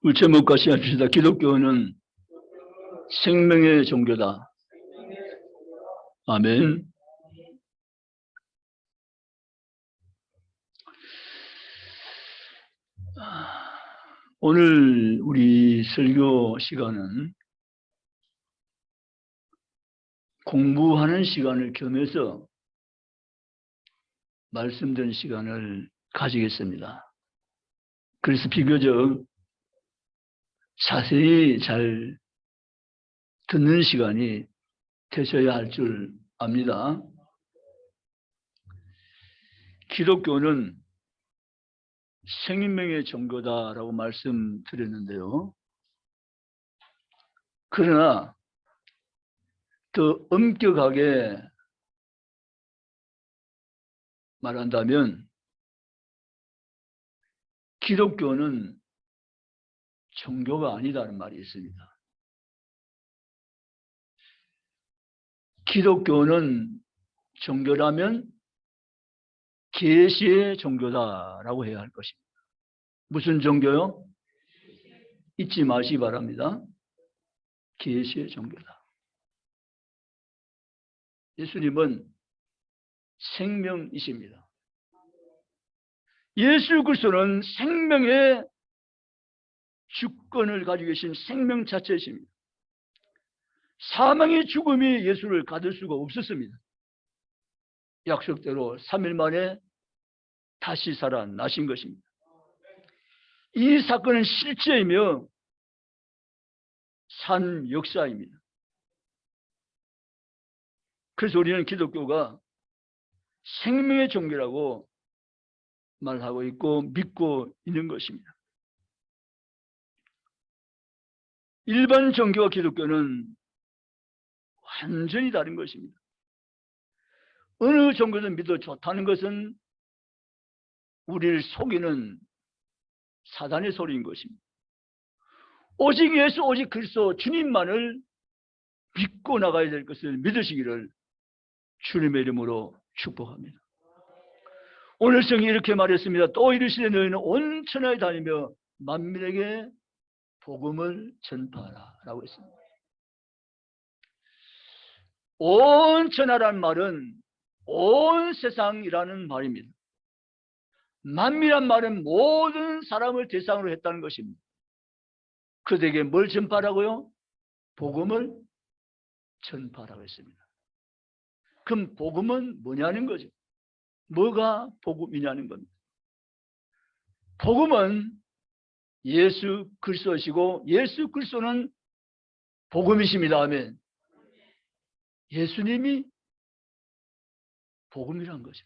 우리 제목 같이 합시다. 기독교는 생명의 종교다. 아멘. 오늘 우리 설교 시간은 공부하는 시간을 겸해서 말씀드린 시간을 가지겠습니다. 그래서 비교적 자세히 잘 듣는 시간이 되셔야 할 줄 압니다. 기독교는 생명의 종교다라고 말씀드렸는데요. 그러나 더 엄격하게 말한다면 기독교는 종교가 아니다는 말이 있습니다. 기독교는 종교라면 계시의 종교다라고 해야 할 것입니다. 무슨 종교요? 잊지 마시기 바랍니다. 계시의 종교다. 예수님은 생명이십니다. 예수 그리스도는 생명의 주권을 가지고 계신 생명 자체이십니다. 사망의 죽음이 예수를 가둘 수가 없었습니다. 약속대로 3일 만에 다시 살아나신 것입니다. 이 사건은 실제이며 산 역사입니다. 그래서 우리는 기독교가 생명의 종교라고 말하고 있고 믿고 있는 것입니다. 일반 종교와 기독교는 완전히 다른 것입니다. 어느 종교든 믿어 좋다는 것은 우리를 속이는 사단의 소리인 것입니다. 오직 예수, 오직 그리스도 주님만을 믿고 나가야 될 것을 믿으시기를 주님의 이름으로 축복합니다. 오늘 성이 이렇게 말했습니다. 또 이르시되 너희는 온 천하에 다니며 만민에게 복음을 전파하라 라고 했습니다. 온 천하라는 말은 온 세상이라는 말입니다. 만민이란 말은 모든 사람을 대상으로 했다는 것입니다. 그들에게 뭘 전파하라고요? 복음을 전파하라고 했습니다. 그럼 복음은 뭐냐는 거죠. 뭐가 복음이냐는 겁니다. 복음은 예수 그리스도시고 예수 그리스도는 복음이십니다. 아멘. 예수님이 복음이란 거죠.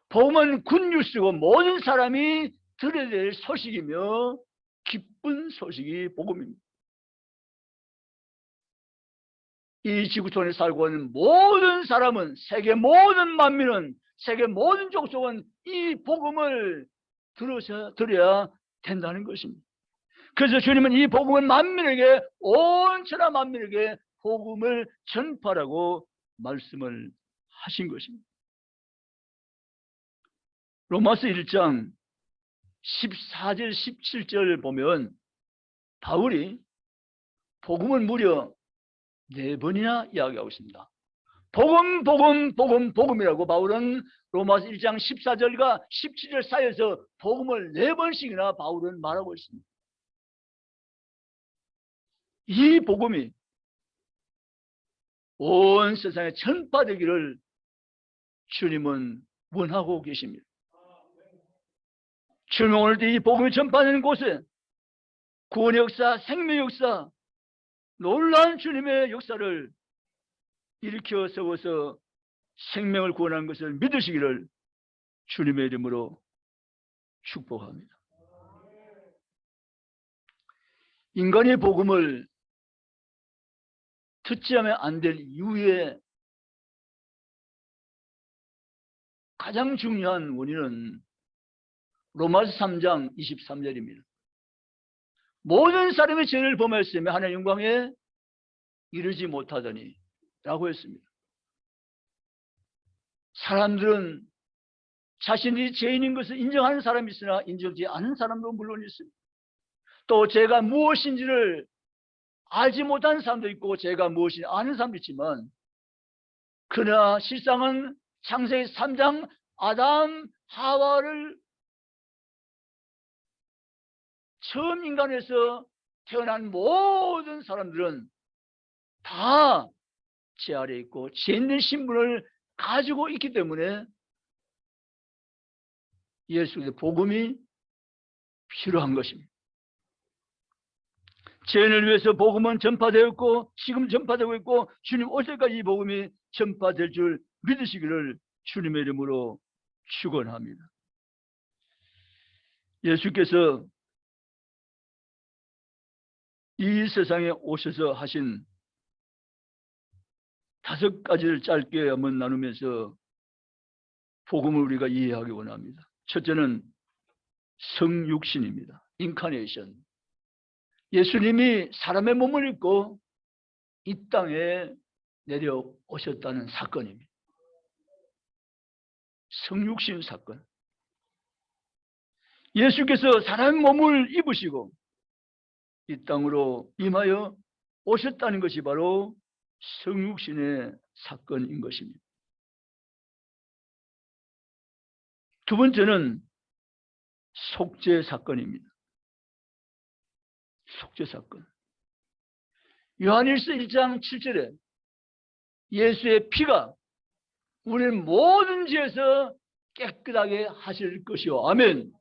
복음은 굿뉴스고 모든 사람이 들어야 될 소식이며 기쁜 소식이 복음입니다. 이 지구촌에 살고 있는 모든 사람은, 세계 모든 만민은, 세계 모든 족속은 이 복음을 들어야 된다는 것입니다. 그래서 주님은 이 복음을 만민에게, 온 천하 만민에게 복음을 전파라고 말씀을 하신 것입니다. 로마서 1장 14절 17절 보면 바울이 복음을 무려 4번이나 이야기하고 있습니다. 복음, 복음, 복음, 복음이라고 바울은 로마서 1장 14절과 17절 사이에서 복음을 4번씩이나 바울은 말하고 있습니다. 이 복음이 온 세상에 전파되기를 주님은 원하고 계십니다. 주님 오늘도 이 복음이 전파되는 곳에 구원의 역사, 생명의 역사, 놀라운 주님의 역사를 일으켜 세워서 생명을 구원하는 것을 믿으시기를 주님의 이름으로 축복합니다. 인간의 복음을 듣지 않으면 안 될 이유의 가장 중요한 원인은 로마서 3장 23절입니다. 모든 사람이 죄를 범하였으며 하나님의 영광에 이르지 못하더니 라고 했습니다. 사람들은 자신이 죄인인 것을 인정하는 사람이 있으나 인정하지 않은 사람도 물론 있습니다. 또 제가 무엇인지를 알지 못하는 사람도 있고 제가 무엇인지 아는 사람도 있지만, 그러나 실상은 창세기 3장 아담 하와를 처음 인간에서 태어난 모든 사람들은 다 제 아래에 있고 죄 있는 신분을 가지고 있기 때문에 예수 그리스도의 복음이 필요한 것입니다. 죄인을 위해서 복음은 전파되었고 지금 전파되고 있고 주님 올 때까지 이 복음이 전파될 줄 믿으시기를 주님의 이름으로 축원합니다. 예수께서 이 세상에 오셔서 하신 5가지를 짧게 한번 나누면서 복음을 우리가 이해하기 원합니다. 첫째는 성육신입니다. 인카네이션. 예수님이 사람의 몸을 입고 이 땅에 내려오셨다는 사건입니다. 성육신 사건. 예수께서 사람의 몸을 입으시고 이 땅으로 임하여 오셨다는 것이 바로 성육신의 사건인 것입니다. 두 번째는 속죄 사건입니다. 속죄 사건. 요한일서 1장 7절에 예수의 피가 우리를 모든 죄에서 깨끗하게 하실 것이요. 아멘.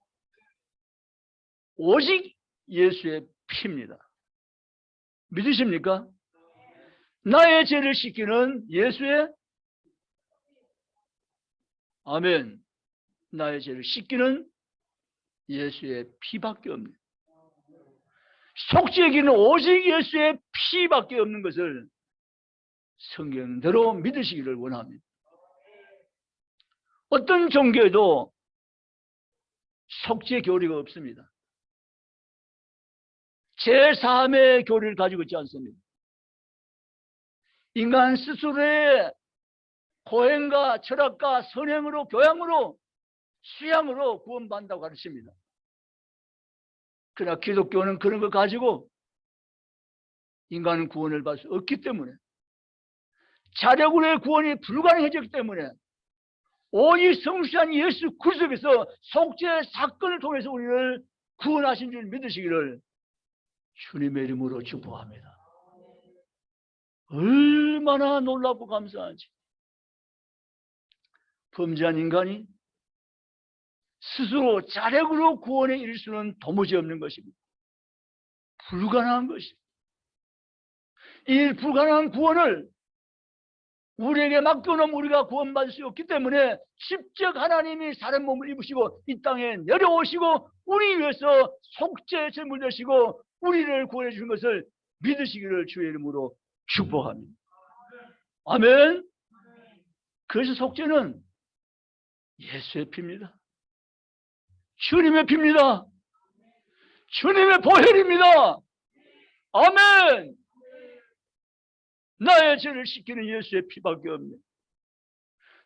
오직 예수의 피입니다. 믿으십니까? 나의 죄를 씻기는 예수의, 아멘, 나의 죄를 씻기는 예수의 피밖에 없는, 속죄기는 오직 예수의 피밖에 없는 것을 성경대로 믿으시기를 원합니다. 어떤 종교에도 속죄 교리가 없습니다. 제3의 교리를 가지고 있지 않습니다. 인간 스스로의 고행과 철학과 선행으로, 교양으로, 수양으로 구원받는다고 가르칩니다. 그러나 기독교는 그런 걸 가지고 인간은 구원을 받을 수 없기 때문에, 자력으로의 구원이 불가능해졌기 때문에 오직 성실한 예수 그리스도께서 속죄 사건을 통해서 우리를 구원하신 줄 믿으시기를 주님의 이름으로 축복합니다. 얼마나 놀랍고 감사한지. 범죄한 인간이 스스로 자력으로 구원에 이를 수는 도무지 없는 것입니다. 불가능한 것입니다. 이 불가능한 구원을 우리에게 맡겨놓으면 우리가 구원받을 수 없기 때문에 직접 하나님이 사람 몸을 입으시고 이 땅에 내려오시고 우리 위해서 속죄 제물 되시고 우리를 구원해 주신 것을 믿으시기를 주의 이름으로 축복합니다. 아멘. 그래서 속죄는 예수의 피입니다. 주님의 피입니다. 주님의 보혈입니다. 아멘. 나의 죄를 씻기는 예수의 피밖에 없네.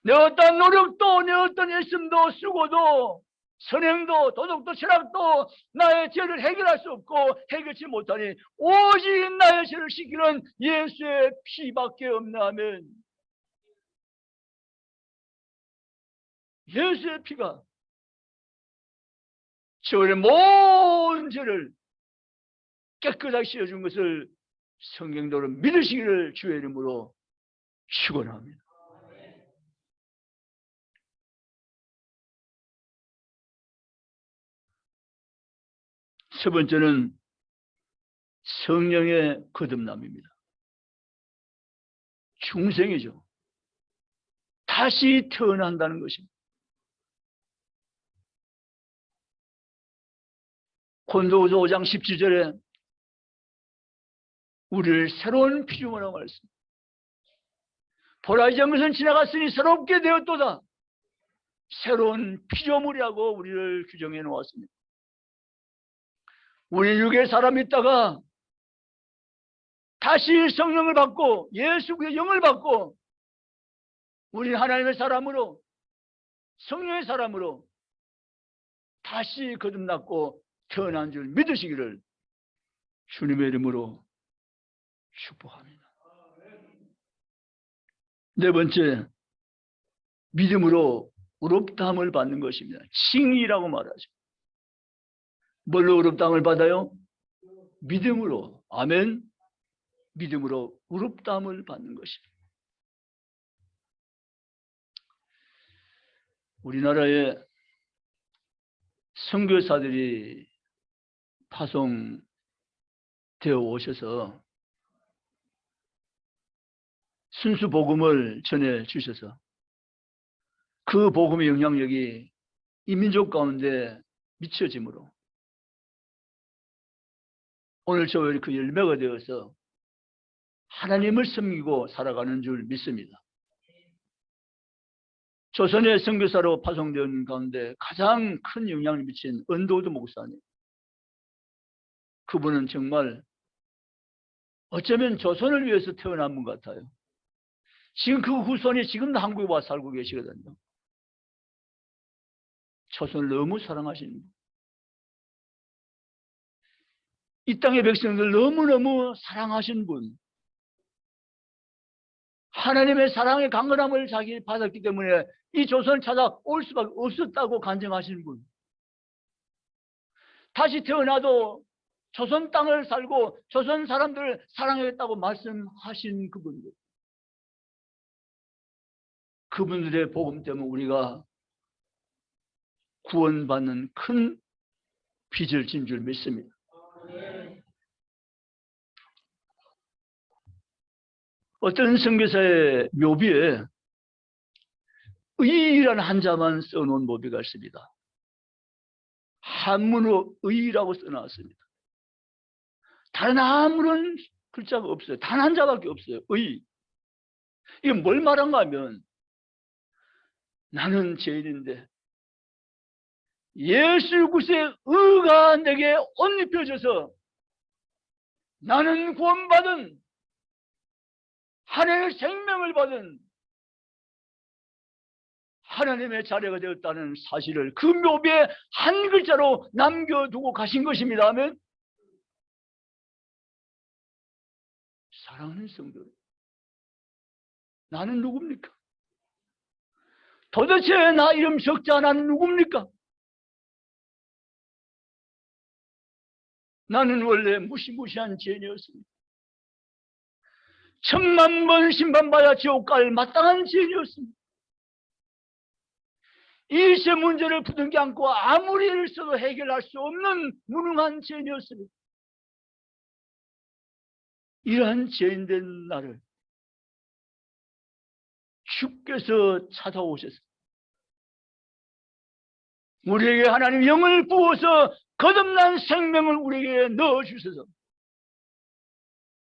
내 어떤 노력도, 내 어떤 애씀도, 수고도, 선행도, 도덕도, 철학도 나의 죄를 해결할 수 없고 해결치 못하니 오직 나의 죄를 씻기는 예수의 피밖에 없네. 아멘. 예수의 피가 저의 모든 죄를 깨끗하게 씻어준 것을 성경대로 믿으시기를 주의 이름으로 축원합니다. 세 번째는 성령의 거듭남입니다. 중생이죠. 다시 태어난다는 것입니다. 고린도후서 5장 17절에 우리를 새로운 피조물이라고 말했습니다. 보라 이전 것은 지나갔으니 새롭게 되었도다. 새로운 피조물이라고 우리를 규정해 놓았습니다. 우리 육의 사람이 있다가 다시 성령을 받고 예수의 영을 받고 우리는 하나님의 사람으로 성령의 사람으로 다시 거듭났고 태어난 줄 믿으시기를 주님의 이름으로 축복합니다. 네 번째, 믿음으로 의롭다함을 받는 것입니다. 칭의라고 말하죠. 뭘로 의롭다함을 받아요? 믿음으로. 아멘. 믿음으로 의롭다함을 받는 것입니다. 우리나라에 선교사들이 파송되어 오셔서 순수 복음을 전해 주셔서 그 복음의 영향력이 이민족 가운데 미쳐지므로 오늘 저희 그 열매가 되어서 하나님을 섬기고 살아가는 줄 믿습니다. 조선의 선교사로 파송된 가운데 가장 큰 영향을 미친 은도도 목사님. 그분은 정말 어쩌면 조선을 위해서 태어난 분 같아요. 지금 그 후손이 지금도 한국에 와 살고 계시거든요. 조선을 너무 사랑하시는 분. 이 땅의 백성들 너무너무 사랑하신 분. 하나님의 사랑의 강건함을 자기 받았기 때문에 이 조선을 찾아올 수밖에 없었다고 간증하시는 분. 다시 태어나도 조선 땅을 살고 조선 사람들을 사랑하겠다고 말씀하신 그분들. 그분들의 복음 때문에 우리가 구원받는 큰 빚을 진 줄 믿습니다. 어떤 선교사의 묘비에 의라는 한자만 써놓은 묘비가 있습니다. 한문으로 의라고 써놨습니다. 다른 아무런 글자가 없어요. 단 한 자밖에 없어요. 의. 이게 뭘 말한가 하면 나는 죄인인데 예수 그리스도의 의가 내게 옷 입혀져서 나는 구원받은 하나님의 생명을 받은 하나님의 자녀가 되었다는 사실을 그 묘비에 한 글자로 남겨두고 가신 것입니다. 아멘. 사랑하는 성도, 나는 누굽니까? 도대체 나 이름 적자 나는 누굽니까? 나는 원래 무시무시한 죄인이었습니다. 1000만 번 심판받아 지옥 갈 마땅한 죄인이었습니다. 일세 문제를 부둥켜 안고 아무리 애를 써도 해결할 수 없는 무능한 죄인이었습니다. 이러한 죄인된 나를 주께서 찾아오셔서 우리에게 하나님 영을 부어서 거듭난 생명을 우리에게 넣어주셔서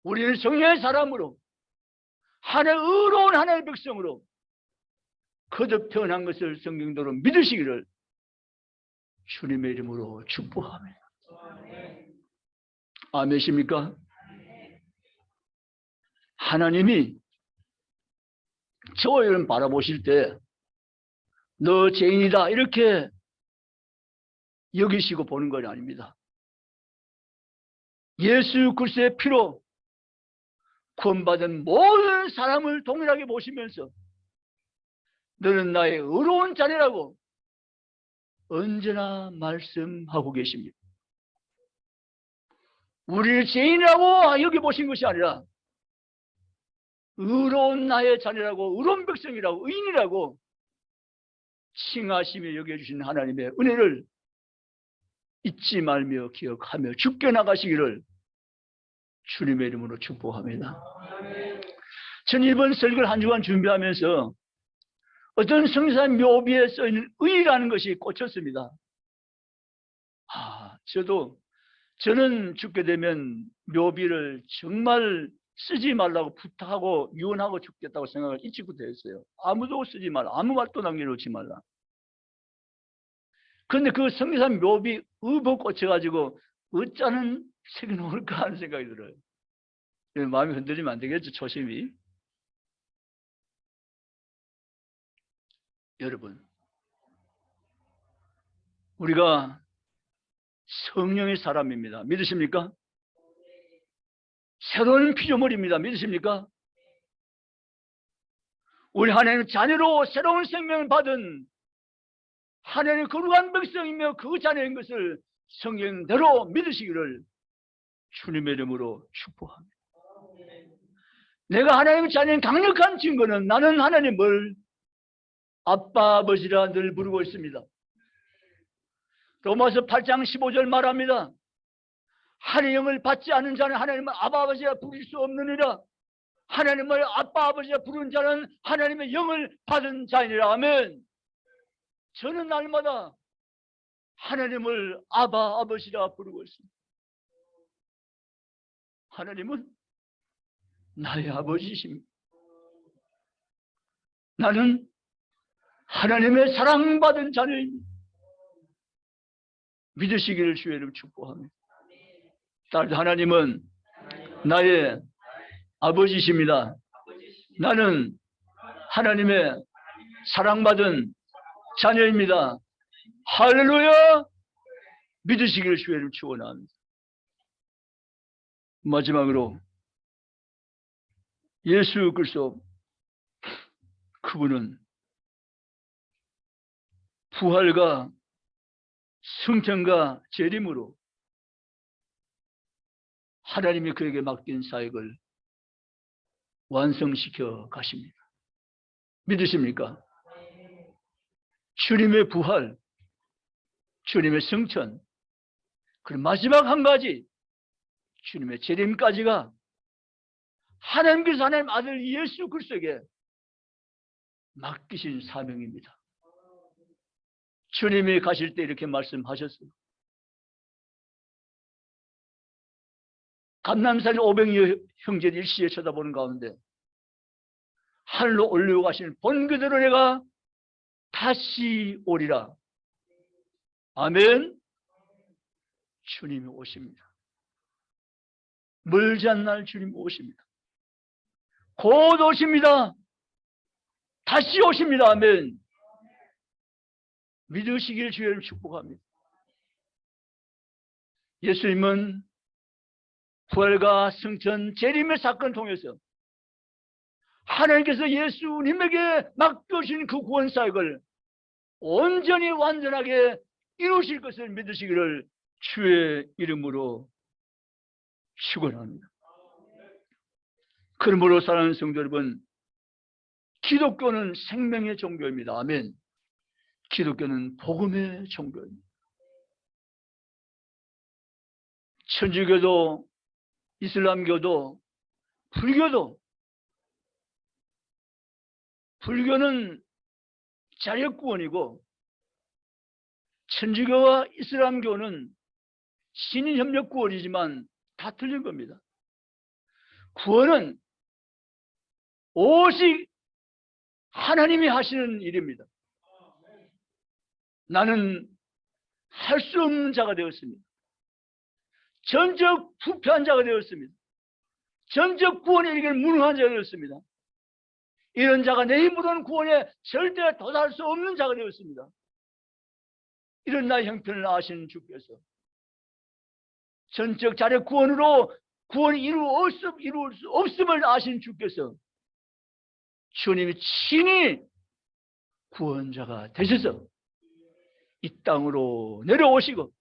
우리는 성령의 사람으로 하나의 의로운 하나의 백성으로 거듭 태어난 것을 성경대로 믿으시기를 주님의 이름으로 축복합니다. 아멘이십니까? 하나님이 저와 여러분 바라보실 때 너 죄인이다 이렇게 여기시고 보는 건 아닙니다. 예수 그리스도의 피로 구원받은 모든 사람을 동일하게 보시면서 너는 나의 의로운 자녀라고 언제나 말씀하고 계십니다. 우리를 죄인이라고 여겨보신 것이 아니라 의로운 나의 자녀라고 의로운 백성이라고 의인이라고 칭하시며 여겨주신 하나님의 은혜를 잊지 말며 기억하며 죽게 나가시기를 주님의 이름으로 축복합니다. 저는 이번 설교를 한 주간 준비하면서 어떤 성사 묘비에 써있는 의라는 것이 꽂혔습니다. 저는 죽게 되면 묘비를 정말 쓰지 말라고 부탁하고 유언하고 죽겠다고 생각을 일찍부터 했어요. 아무도 쓰지 말라. 아무 말도 남겨놓지 말라. 그런데 그 성리산 묘비 의복 꽂혀가지고 어쩌는 새겨놓을까 하는 생각이 들어요. 마음이 흔들리면 안 되겠죠, 초심이. 여러분, 우리가 성령의 사람입니다. 믿으십니까? 새로운 피조물입니다. 믿으십니까? 우리 하나님 자녀로 새로운 생명을 받은 하나님의 거룩한 백성이며 그 자녀인 것을 성경대로 믿으시기를 주님의 이름으로 축복합니다. 내가 하나님의 자녀인 강력한 증거는 나는 하나님을 아빠 아버지라 늘 부르고 있습니다. 로마서 8장 15절 말합니다. 하나님의 영을 받지 않은 자는 하나님을 아빠 아버지라 부를 수 없느니라. 하나님을 아빠 아버지라 부르는 자는 하나님의 영을 받은 자이니라. 아멘. 저는 날마다 하나님을 아바 아버지라 부르고 있습니다. 하나님은 나의 아버지십니다. 나는 하나님의 사랑받은 자녀입니다. 믿으시기를 주의 이름 축복합니다. 딸 하나님은 나의 아버지십니다. 나는 하나님의 사랑받은 자녀입니다. 할렐루야! 믿으시기를 주의 이름 축원합니다. 마지막으로 예수 그리스도 그분은 부활과 승천과 재림으로 하나님이 그에게 맡긴 사역을 완성시켜 가십니다. 믿으십니까? 주님의 부활, 주님의 승천, 그리고 마지막 한 가지 주님의 재림까지가 하나님께서 하나님 아들 예수 그리스도에게 맡기신 사명입니다. 주님이 가실 때 이렇게 말씀하셨어요. 감람산 500여 형제를 일시에 쳐다보는 가운데 하늘로 올리고 가시는 본그대로 내가 다시 오리라. 아멘. 주님이 오십니다. 멀지 않는 날 주님이 오십니다. 곧 오십니다. 다시 오십니다. 아멘. 믿으시길 주의를 축복합니다. 예수님은 부활과 승천, 재림의 사건을 통해서 하나님께서 예수님에게 맡겨주신 그 구원 사역을 온전히 완전하게 이루실 것을 믿으시기를 주의 이름으로 축원합니다. 그러므로 사랑하는 성도 여러분, 기독교는 생명의 종교입니다. 아멘. 기독교는 복음의 종교입니다. 천주교도 이슬람교도 불교는 자력구원이고 천주교와 이슬람교는 신인협력구원이지만 다 틀린 겁니다. 구원은 오직 하나님이 하시는 일입니다. 나는 할 수 없는 자가 되었습니다. 전적 부패한 자가 되었습니다. 전적 구원에 이르기를 무능한 자가 되었습니다. 이런 자가 내 힘으로는 구원에 절대 도달할 수 없는 자가 되었습니다. 이런 나의 형편을 아시는 주께서 전적 자력 구원으로 구원이 이루어 수 없음을 아시는 주께서 주님이 친히 구원자가 되셔서 이 땅으로 내려오시고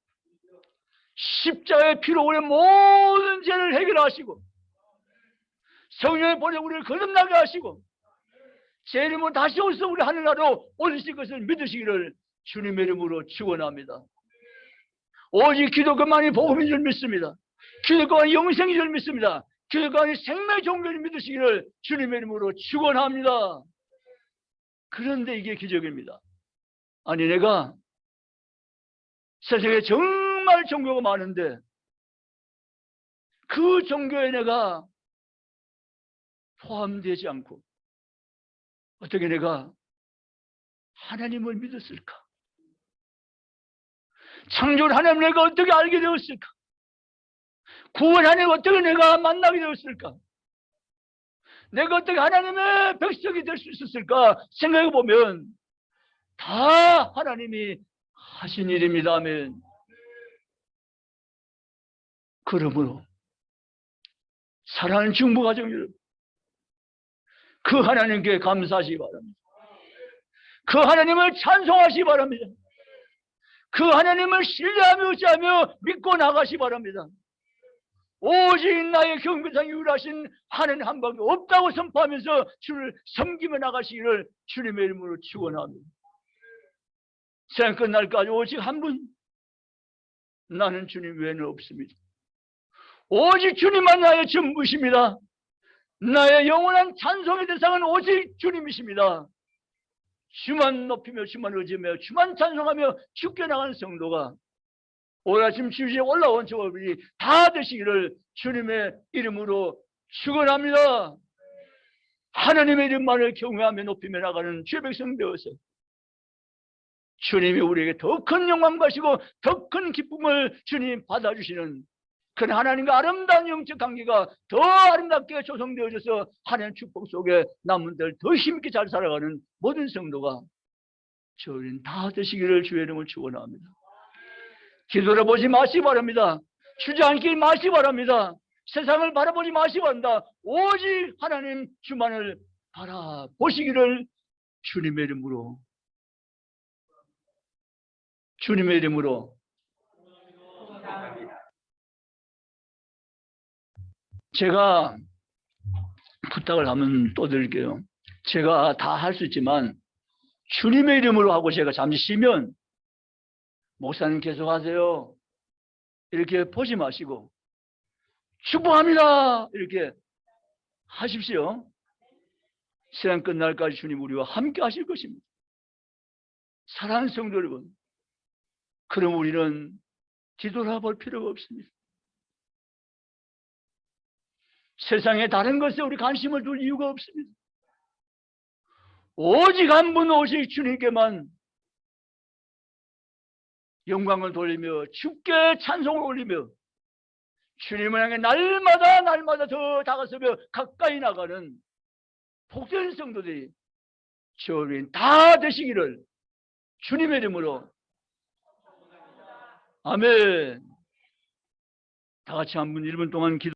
십자가의 피로 우리의 모든 죄를 해결하시고 성령의 보내 우리를 거듭나게 하시고 제 이름으로 다시 오셔서 우리 하늘나라로 올리실 것을 믿으시기를 주님의 이름으로 축원합니다. 오직 기독교만이 복음인 줄 믿습니다. 기독교만이 영생인 줄 믿습니다. 기독교만이 생명의 종교를 믿으시기를 주님의 이름으로 축원합니다. 그런데 이게 기적입니다. 아니 내가 세상에 정말 종교가 많은데 그 종교에 내가 포함되지 않고 어떻게 내가 하나님을 믿었을까? 창조를 하나님 내가 어떻게 알게 되었을까? 구원 하나님 어떻게 내가 만나게 되었을까? 내가 어떻게 하나님의 백성이 될 수 있었을까? 생각해 보면 다 하나님이 하신 일입니다. 아멘. 그러므로 사랑하는 중부가정 여러분, 그 하나님께 감사하시기 바랍니다. 그 하나님을 찬송하시기 바랍니다. 그 하나님을 신뢰하며 의지하며 믿고 나가시기 바랍니다. 오직 나의 경배상 유일하신 하나님 한 분밖에 없다고 선포하면서 주를 섬기며 나가시기를 주님의 이름으로 축원합니다. 세상 끝날까지 오직 한 분, 나는 주님 외에는 없습니다. 오직 주님만 나의 전부십니다. 나의 영원한 찬송의 대상은 오직 주님이십니다. 주만 높이며 주만 의지하며 주만 찬송하며 죽게 나가는 성도가 오늘 아침 주위에 올라온 저들이 다 되시기를 주님의 이름으로 축원합니다. 하나님의 이름만을 경외하며 높이며 나가는 주의 백성 되어서 주님이 우리에게 더 큰 영광 가시고 더 큰 기쁨을 주님 받아주시는 그 하나님과 아름다운 영적 관계가 더 아름답게 조성되어져서 하나님 축복 속에 남은들 더 힘있게 잘 살아가는 모든 성도가 저희는 다 되시기를 주의 이름을 축원합니다. 뒤돌아보지 마시기 바랍니다. 주저앉기 마시기 바랍니다. 세상을 바라보지 마시기 바랍니다. 오직 하나님 주만을 바라보시기를 주님의 이름으로 제가 부탁을 하면 또 드릴게요. 제가 다 할 수 있지만 주님의 이름으로 하고 제가 잠시 쉬면 목사님 계속 하세요 이렇게 보지 마시고 축복합니다 이렇게 하십시오. 세상 끝날까지 주님 우리와 함께 하실 것입니다. 사랑하는 성도 여러분, 그럼 우리는 뒤돌아볼 필요가 없습니다. 세상에 다른 것에 우리 관심을 둘 이유가 없습니다. 오직 한 분 오직 주님께만 영광을 돌리며 주께 찬송을 올리며 주님을 향해 날마다 더 다가서며 가까이 나가는 복된 성도들이 저희는 다 되시기를 주님의 이름으로 아멘. 다 같이 한 분 1분 동안 기도